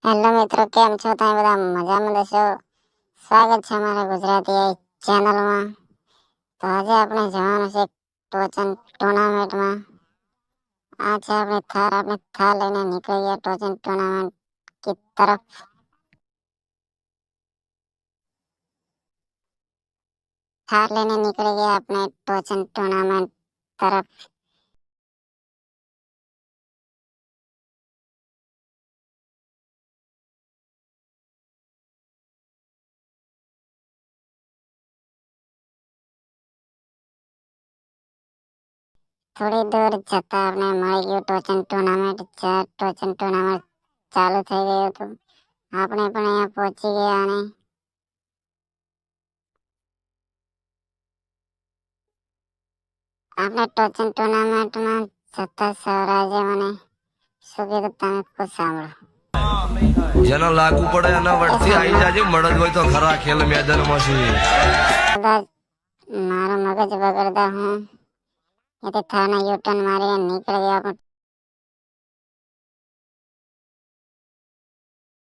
Hello મિત્રો, કેમ છો? તમે બધા મજામાં દેશો? સ્વાગત છે અમારા ગુજરાતી ચેનલમાં. તો આજે આપણે જવાનું છે ટોચન ટુર્નામેન્ટમાં. આ છે આપણે થાર લઈને નીકળી ગયા ટોચન ટુર્નામેન્ટ की तरफ. થાર લઈને નીકળી ગયા આપણે ટોચન ટુર્નામેન્ટ તરફ. થોડી દૂર જતા આપણે મળી ગયું ટોચન ટુર્નામેન્ટ. ટોચન ટુર્નામેન્ટ ચાલુ થઈ ગયું હતું. આપણે પણ અહીંયા પહોંચી ગયા અને આપણે ટોચન ટુર્નામેન્ટમાં જતા સૌરાજે મને શું કીધું તમે ખુદ સાંભળો. જેનો લાગુ પડે એના વટથી આવી જાજે, મળદ હોય તો ખરા ખેલ મેદાનમાં છે. મારો મગજ બગડતા હું એથી થાના યુટર્ન મારીને નીકળી ગયા.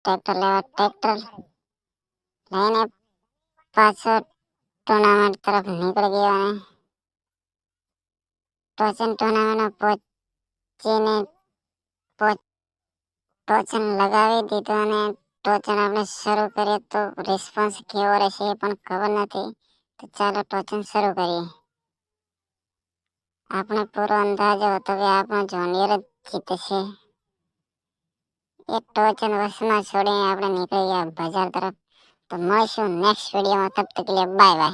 ટ્રેક્ટર લઈને પાછો ટુર્નામેન્ટ તરફ નીકળી ગયો અને ટોચન ટુર્નામેન્ટમાં પહોંચીને ટોચન લગાવી દીધું અને ટોચન આપણે શરૂ કરીએ તો રિસ્પોન્સ કેવો રહેશે એ પણ ખબર નથી. તો ચાલો ટોચન શરૂ કરીએ. આપણે પૂરો અંદાજો હતો કે આપણો જોનિયર જ જીતશે. એ ટોચન વસમાં છોડીને આપણે નીકળી ગયા બજાર તરફ. તો મળીશું નેક્સ્ટ વિડીયોમાં. તબ તક કે લીએ બાય બાય.